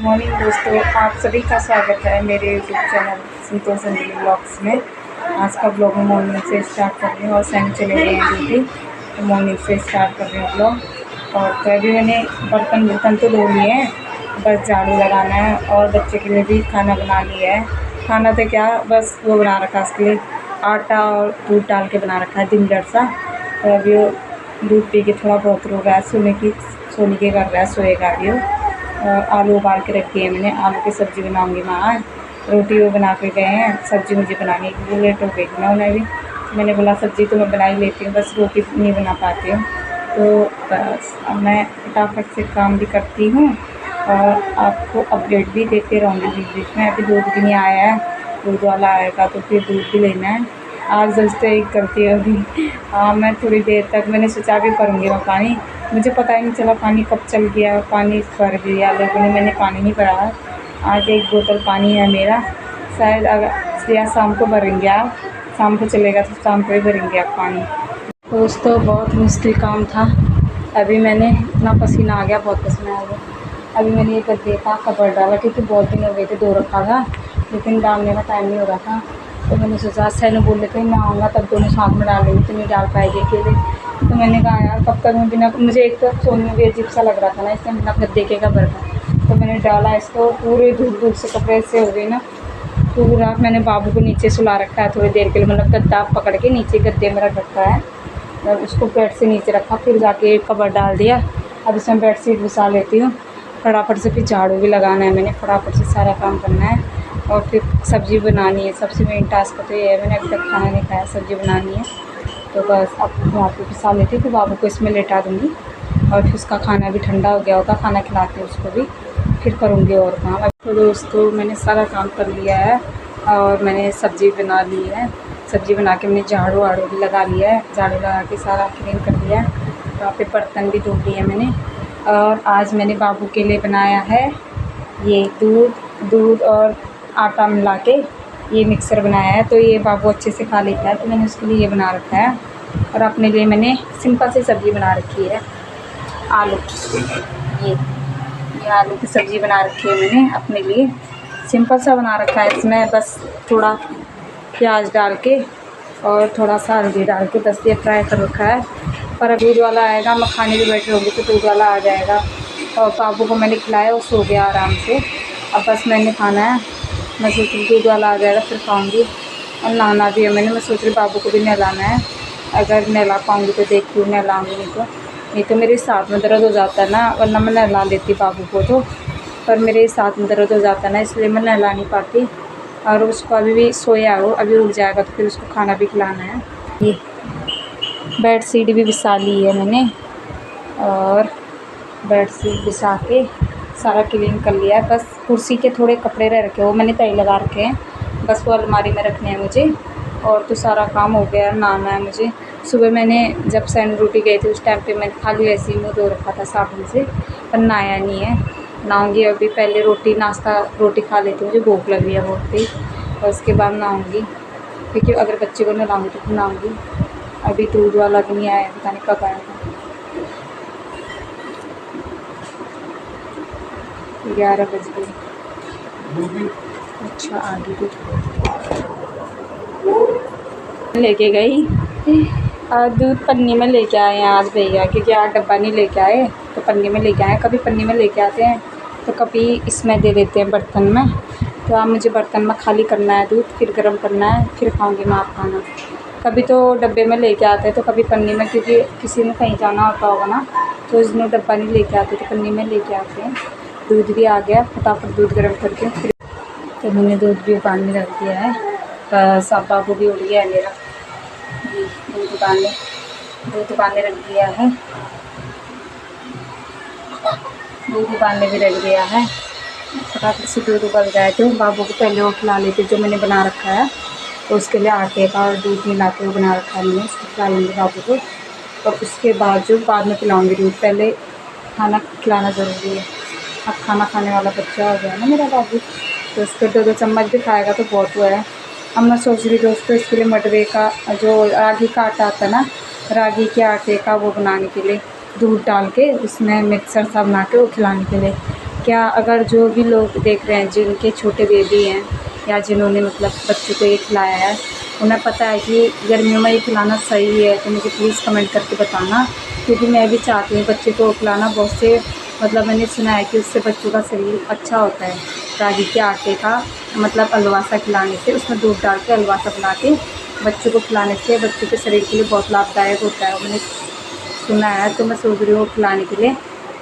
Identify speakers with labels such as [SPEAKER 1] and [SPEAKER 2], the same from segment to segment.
[SPEAKER 1] Morning दोस्तों, आप सभी का स्वागत है मेरे यूट्यूब चैनल संतोष अंजलि ब्लॉग्स में। आज का ब्लॉग मैं मॉर्निंग से स्टार्ट कर रही हूँ और सैन चले गए हैं ड्यूटी, तो मॉर्निंग से स्टार्ट कर रही हूँ ब्लॉग। और तो अभी मैंने बर्तन तो धो लिए हैं, बस झाड़ू लगाना है और बच्चे के लिए भी खाना बना लिया है। खाना तो क्या, बस वो बना रखा है उसके लिए, आटा और दूध डाल के बना रखा है दिन भर सा। तो अभी वो दूध पी के थोड़ा बहुत रो रहा है, सोने के कर रहा है, सोएगा अभी वो। और आलू उबाल के रखी है मैंने, आलू की सब्ज़ी बनाऊंगी मैं आज। रोटी वो बना के गए हैं, सब्ज़ी मुझे बनाने के लिए लेट हो गई थी ना उन्हें भी। मैंने बोला सब्ज़ी तो मैं बना ही लेती हूँ, बस रोटी नहीं बना पाती हूँ। तो बस अब मैं फटाफट से काम भी करती हूँ और आपको अपडेट भी देते रहूँगी बीच बीच में। अभी दूध भी नहीं आया है, दूध वाला आएगा तो फिर दूध भी लेना है। आज दोस्तों एक गलती होगी, हाँ मैं थोड़ी देर तक मैंने सोचा भी करूँगी मैं पानी, मुझे पता ही नहीं चला पानी कब चल गया, पानी भर गया, लेकिन मैंने पानी नहीं भरा। आज एक बोतल पानी है मेरा, शायद अगर या शाम को भरेंगे, आप शाम को चलेगा तो शाम को ही भरेंगे आप पानी। दोस्तों बहुत मुश्किल काम था, अभी मैंने इतना पसीना आ गया, बहुत पसीना आ गया। अभी मैंने ये गद्दे का कवर डाला क्योंकि बहुत दिन हो गए थे, धो रखा था लेकिन डालने का टाइम नहीं हो रहा था। तो मैंने सोचा सैनू बोल लेते हैं मैं आऊँगा तब दोनों साथ में डालेंगे, तो नहीं डाल पाएगी अकेले। तो मैंने कहा यार कब तक मैं बिना, मुझे एक तो सोने में भी अजीब सा लग रहा था ना, इसलिए बिना गद्दे के कवर का। तो मैंने डाला इसको, पूरे धूप से कपड़े से हो गई ना पूरा। मैंने बाबू को नीचे सुला रखा है थोड़ी देर के लिए, मतलब गद्दा पकड़ के नीचे गद्दे में रख रखा है और उसको बेड से नीचे रखा, फिर जाके एक कवर डाल दिया। अब इसमें बेड शीट बिछा लेती हूँ, फटाफट से फिर झाड़ू भी लगाना है मैंने, फटाफट से सारा काम करना है और फिर सब्ज़ी बनानी है। सबसे मेन टास्क तो ये है, मैंने अभी तक खाना नहीं खाया, सब्ज़ी बनानी है। तो बस अब वहाँ पे पिसा लेती हूँ, तो बाबू को इसमें लेटा दूँगी और फिर उसका खाना भी ठंडा हो गया होगा, खाना खिलाते हैं उसको भी, फिर करूँगी और काम। तो दोस्तों मैंने सारा काम कर लिया है और मैंने सब्ज़ी बना ली है, सब्ज़ी बना के मैंने झाड़ू वाड़ू भी लगा लिया है, झाड़ू लगा के सारा क्लीन कर लिया है। वहाँ पे बर्तन भी धो लिए मैंने। और आज मैंने बाबू के लिए बनाया है ये दूध और आटा मिला के ये मिक्सर बनाया है, तो ये बाबू अच्छे से खा लेता है, तो मैंने उसके लिए ये बना रखा है। और अपने लिए मैंने सिंपल सी सब्ज़ी बना रखी है, आलू की, ये आलू की सब्ज़ी बना रखी है मैंने अपने लिए, सिंपल सा बना रखा है। इसमें बस थोड़ा प्याज डाल के और थोड़ा सा हल्दी डाल के बस ये फ्राई कर रखा है। पर दूध वाला आएगा, मैं खाने भी बैठी होंगी तो दूध वाला आ जाएगा। और बाबू को मैंने खिलाया, वो सो गया आराम से, अब बस मैंने खाना है। मैं सोच रही दूध वाला आ जाएगा फिर खाऊंगी। और नहाना भी है मैंने, मैं सोच रही बाबू को भी नहलाना है, अगर नहला पाऊँगी तो देखती हूँ, नहलाऊँगी नहीं तो मेरे साथ में दर्द हो जाता है ना, वरना मैं नहला लेती बाबू को तो, पर मेरे साथ में दर्द हो जाता है ना, इसलिए मैं नहला नहीं पाती। और उसको अभी भी सोया हो, अभी उठ जाएगा तो फिर उसको खाना भी खिलाना है। ये बेड शीट भी बिछा ली है मैंने और बेड शीट बिछा के सारा क्लीन कर लिया है। बस कुर्सी के थोड़े कपड़े रह रखे, वो मैंने तय लगा रखे हैं, बस वो अलमारी में रखने हैं मुझे। और तो सारा काम हो गया, नहाना है मुझे। सुबह मैंने जब सैन ड्यूटी गए थे उस टाइम पे मैंने खाली ऐसे ही मुँह धो रखा था साबुन से, पर नहाया नहीं है। नहाऊँगी अभी, पहले रोटी खा लेती हूँ, मुझे भूख लग रही है बहुत ही, और उसके बाद नहाऊँगी, क्योंकि अगर बच्चे को नहलाऊँगी तो फिर नहाऊँगी। अभी दूध वाला भी नहीं आया, पता नहीं कब आएगा। 11 बज गए। अच्छा आगे दूध लेके गई, दूध पन्नी में लेके आए हैं आज भैया, क्योंकि आज डब्बा नहीं लेके आए तो पन्नी में लेके आए। कभी पन्नी में लेके आते हैं तो कभी इसमें दे देते हैं बर्तन में। तो अब मुझे बर्तन में खाली करना है दूध, फिर गर्म करना है, फिर खाऊंगी मैं आप खाना। कभी तो डब्बे में लेके आते हैं तो कभी पन्नी में, क्योंकि किसी ने कहीं जाना होता होगा ना, तो इसमें डब्बा नहीं लेके आते तो पन्नी में लेके आते हैं। दूध भी आ गया, फटाफट दूध गर्म करके फिर तो मैंने दूध भी उबालने रख दिया है। बस अब बाबू भी उठ गया है मेरा, दूध उबालने रख दिया है, दूध उबालने भी रख दिया है। फटाफट से दूध उबल जाए तो बाबू को पहले वो खिला लेते, जो मैंने बना रखा है तो उसके लिए आटे का और दूध मिला के वो बना रखा है मैंने, उसको खिला लेंगे बाबू को। और उसके बाद जो बाद में पिलाऊँगी दूध, पहले खाना खिलाना ज़रूरी है। अब खाना खाने वाला बच्चा हो गया ना मेरा बाबू, तो उसको 2-2 चम्मच भी खाएगा तो बहुत हुआ है। अब मैं सोच रही दोस्तों इसके लिए मडवे का जो रागी का आटा आता है ना, रागी के आटे का वो बनाने के लिए दूध डाल के उसमें मिक्सर सा बना के वो खिलाने के लिए। क्या अगर जो भी लोग देख रहे हैं जिनके छोटे बेबी हैं या जिन्होंने मतलब बच्चों को ये खिलाया है, उन्हें पता है कि गर्मियों में ये खिलाना सही है, तो मुझे प्लीज़ कमेंट करके बताना, क्योंकि मैं भी चाहती हूँ बच्चे को खिलाना। बहुत से मतलब मैंने सुना है कि उससे बच्चों का शरीर अच्छा होता है। रागी के आटे का मतलब हलवा सा खिलाने से, उसमें दूध डाल के हलवा सा बना के बच्चों को खिलाने से बच्चों के शरीर के लिए बहुत लाभदायक होता है, मैंने सुना है। तो मैं सोच रही हूँ खिलाने के लिए,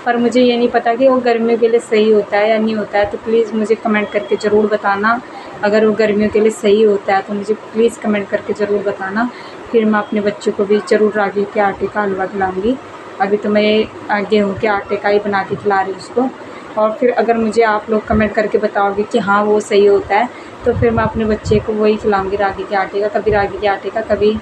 [SPEAKER 1] पर मुझे ये नहीं पता कि वो गर्मियों के लिए सही होता है या नहीं होता है। तो प्लीज़ मुझे कमेंट करके ज़रूर बताना। अगर वो गर्मियों के लिए सही होता है तो मुझे प्लीज़ कमेंट करके ज़रूर बताना, फिर मैं अपने बच्चों को भी ज़रूर रागी के आटे का हलवा खिलाऊँगी। अभी तो मैं गेहूँ के आटे का ही बना के खिला रही हूँ उसको। और फिर अगर मुझे आप लोग कमेंट करके बताओगे कि हाँ वो सही होता है, तो फिर मैं अपने बच्चे को वही खिलाऊँगी, रागी के आटे का। कभी रागी के आटे का, कभी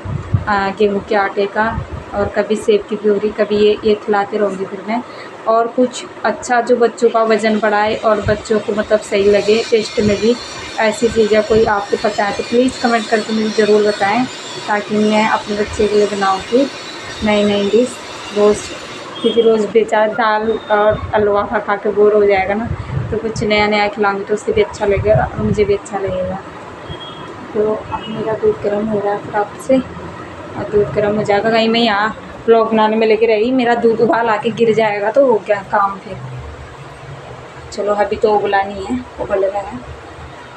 [SPEAKER 1] गेहूँ के आटे का, और कभी सेब की प्यूरी, कभी ये खिलाते रहूँगी फिर मैं। और कुछ अच्छा जो बच्चों का वज़न बढ़ाए और बच्चों को मतलब सही लगे टेस्ट में भी, ऐसी चीज़ें कोई आपको पता है तो प्लीज़ कमेंट करके मुझे ज़रूर बताएं, ताकि मैं अपने बच्चे के लिए बनाऊँ कि नई नई डिश रोज़, क्योंकि रोज़ बेचारा दाल और हलवा खा खा के बोर हो जाएगा ना, तो कुछ नया नया खिलाऊँगी तो उससे भी अच्छा लगेगा और मुझे भी अच्छा लगेगा। तो अब मेरा दूध गर्म हो रहा है फटाफट से, और दूध गर्म हो जाएगा। कहीं मैं यहाँ व्लॉग बनाने में लेके रही, मेरा दूध उबाल आके गिर जाएगा तो हो गया काम फिर। चलो अभी तो उबला नहीं है, उबल रहा है,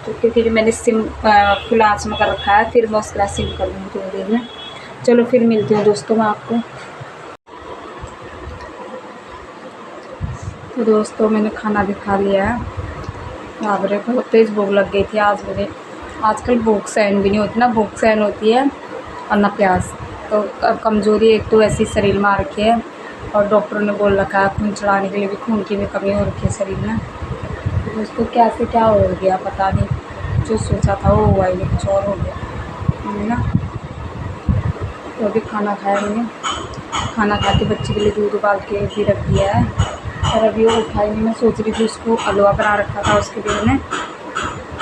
[SPEAKER 1] तो क्योंकि मैंने सिम फुल आँच में कर रखा है, फिर मैं उसके बाद सिम कर दूँगी थोड़ी देर में। चलो फिर मिलती हूँ दोस्तों मैं आपको। तो दोस्तों मैंने खाना भी खा लिया है। यहाँ पर बहुत तेज़ भूख लग गई थी आज मुझे। आजकल भूख सहन भी नहीं होती ना, भूख सहन होती है और ना प्यास। तो अब कमज़ोरी एक तो ऐसी शरीर में आ रखी है, और डॉक्टरों ने बोल रखा है खून चढ़ाने के लिए भी खून की भी कमी हो रखी है शरीर में। तो दोस्तों क्या से क्या हो गया पता नहीं, जो सोचा था वो हुआ ही नहीं, कुछ और हो गया है ना। तो अभी खाना खाया मैंने, खाना खा के बच्चे के लिए दूध उबाल के भी रख दिया है, और अभी वो उठा ही नहीं। मैं सोच रही थी उसको हलवा बना रखा था, उसके लिए मैंने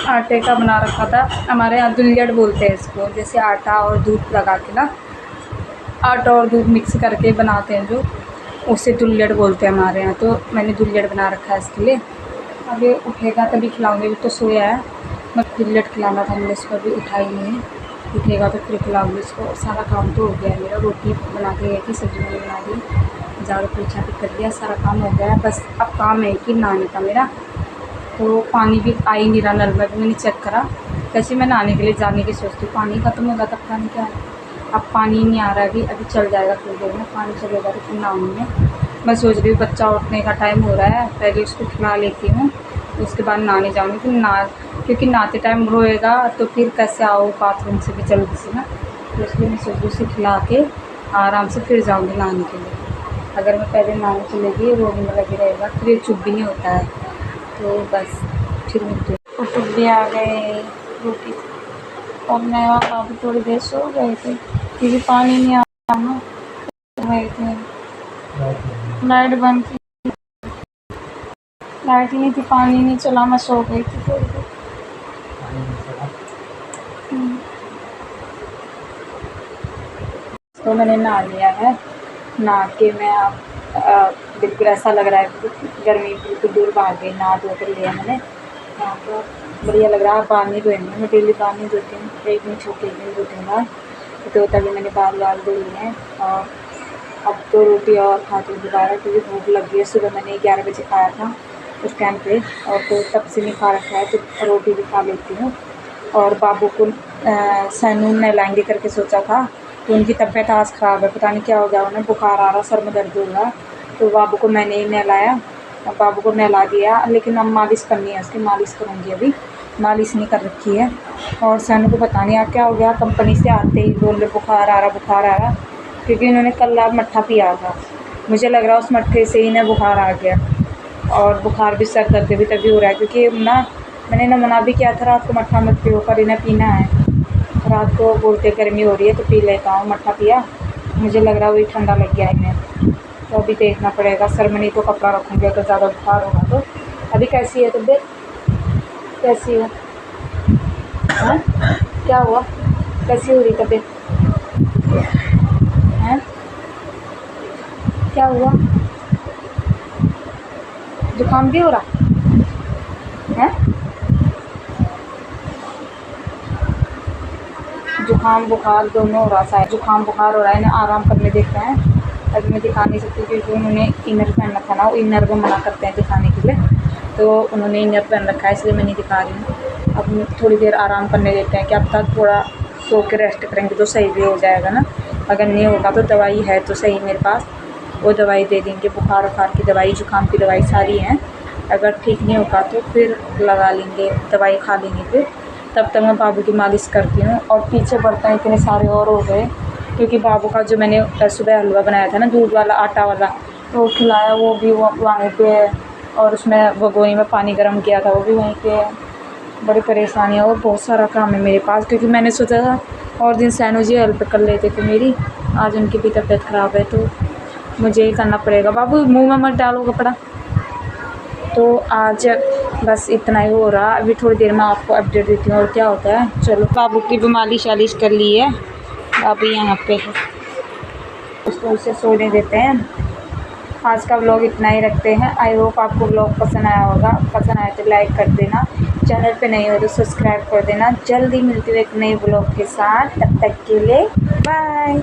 [SPEAKER 1] आटे का बना रखा था। हमारे यहाँ दुल्हड़ बोलते हैं इसको, जैसे आटा और दूध लगा के ना, आटा और दूध मिक्स करके बनाते हैं जो, उसे दुल्हड़ बोलते हैं हमारे यहाँ। तो मैंने दुल्हड़ बना रखा है इसके लिए। अभी उठेगा तभी खिलाऊँगी, अभी तो सोया है। मैं दुल्हड़ खिलाना था मैंने इसको, अभी उठा ही नहीं है, उठेगा तो फिर खिलाऊँगी इसको। सारा काम तो हो गया है मेरा, रोटी बना के गई थी, सब्ज़ी मैंने बना दी, झाड़ू पोछा भी कर दिया, सारा काम हो गया है। बस अब काम है कि नहाने का मेरा। तो पानी भी आ ही नहीं रहा, नल में भी मैंने चेक करा, कैसे मैं नहाने के लिए जाने की सोचती हूँ, पानी ख़त्म होगा तब पानी क्या है। अब पानी नहीं आ रहा है, अभी चल जाएगा थोड़ी देर में, पानी चलेगा तो फिर नहाऊँगी मैं। सोच रही हूँ बच्चा उठने का टाइम हो रहा है, पहले उसको खिला लेती हूँ, उसके बाद नहाने जाऊँगी। फिर क्योंकि नहाते टाइम रोएगा तो फिर कैसे आओ बाथरूम से भी जल्दी से ना, तो इसलिए मैं सोच रही हूँ उसे खिला के आराम से फिर जाऊँगी नहाने के लिए। अगर मैं पहले नहाने चलेगी रोने में लगे रहेगा फिर ये चुप भी नहीं होता है। तो बस फिर मिलते हैं। उठ भी आ गए रोटी, और मैं अभी थोड़ी देर सो गए थे क्योंकि पानी नहीं आ रहा ना, गए थे। लाइट बंद थी, लाइट ही नहीं थी, पानी नहीं चला, मैं सो गई थी थोड़ी देर। तो मैंने नहा लिया है, नहा के मैं बिल्कुल ऐसा लग रहा है गर्मी बिल्कुल दूर भाग गई। नहा धो कर लिया मैंने, यहाँ पर बढ़िया लग रहा है। बाल नहीं धोएंगे, मैं डेली बाल नहीं धोती हूँ, एक दिन छोटे एक दिन धोती हूँ बाल। तो तभी मैंने बाल धो लिए हैं, और अब तो रोटी और खाती हूँ दोबारा, क्योंकि भूख लग गई है। सुबह मैंने 11 बजे खाया था उस टाइम पे, और तो तब से नहीं खा रखा है, तो रोटी भी खा लेती हूँ। और बाबू को सैनून नहलाएंगे करके सोचा था, तो उनकी तबीयत आज ख़राब है, पता नहीं क्या हो गया उन्हें, बुखार आ रहा, सर में दर्द हो रहा। तो बाबू को मैंने ही नहलाया, और बाबू को नहला दिया, लेकिन अब मालिश करनी है उसकी, मालिश करूँगी। अभी मालिश नहीं कर रखी है। और सैनू को पता नहीं क्या हो गया, कंपनी से आते ही बोल रहे बुखार आ रहा बुखार आ रहा, क्योंकि इन्होंने कल रात मट्ठा पिया था। मुझे लग रहा उस मट्ठे से ही इन्हें बुखार आ गया, और बुखार भी सर दर्द भी तभी हो रहा है, क्योंकि ना मैंने ना मना भी किया था रात को मट्ठा मत पियो, पर इन्हें पीना है। रात को बोलते गर्मी हो रही है तो पी लेता हूँ, मट्ठा पिया, मुझे लग रहा वही ठंडा लग गया इन्हें। तो अभी देखना पड़ेगा, सर में नहीं तो कपड़ा रखूँगी अगर ज़्यादा बुखार होगा तो। अभी कैसी है तबीयत, कैसी है? हाँ क्या हुआ, कैसी हो रही तबीयत हैं? क्या हुआ, जुकाम भी हो रहा? हैं। जुकाम बुखार दोनों हो रहा है, जुकाम बुखार हो रहा है ना, आराम करने देते हैं। अभी मैं दिखा नहीं सकती क्योंकि उन्होंने इनर पहन रखा ना, वो इनर को मना करते हैं दिखाने के लिए, तो उन्होंने इनर पहन रखा है इसलिए मैं नहीं दिखा रही हूँ। अब थोड़ी देर आराम करने देते हैं कि अब तक थोड़ा सो के रेस्ट करेंगे तो सही भी हो जाएगा ना। अगर नहीं होगा तो दवाई है तो सही मेरे पास, वो दवाई दे देंगे, बुखार वुखार की दवाई, जुकाम की दवाई सारी हैं। अगर ठीक नहीं होगा तो फिर लगा लेंगे, दवाई खा लेंगे फिर। तब तक मैं बाबू की मालिश करती हूँ। और पीछे बर्तन इतने सारे और हो गए क्योंकि बाबू का जो मैंने सुबह हलवा बनाया था ना, दूध वाला आटा वाला, तो वो खिलाया, वो भी वहीं पे है। और उसमें भगोनी में पानी गर्म किया था, वो भी वहीं पे है। बड़ी परेशानियाँ और बहुत सारा काम है मेरे पास क्योंकि मैंने सोचा था और दिन सैनो जी हेल्प कर लेते थे मेरी, आज उनकी भी तबीयत ख़राब है तो मुझे ही करना पड़ेगा। बाबू मुँह में मत डालो कपड़ा। तो आज बस इतना ही हो रहा। अभी थोड़ी देर में आपको अपडेट देती हूँ और क्या होता है। चलो, बाबू की भी मालिश वालिश कर ली है, बाबू यहाँ पे है, उसको उसे सोने देते हैं। आज का व्लॉग इतना ही रखते हैं। आई होप आपको व्लॉग पसंद आया होगा, पसंद आया तो लाइक कर देना, चैनल पे नहीं हो तो सब्सक्राइब कर देना। जल्दी मिलती हूँ एक नए व्लॉग के साथ, तब तक के लिए बाय।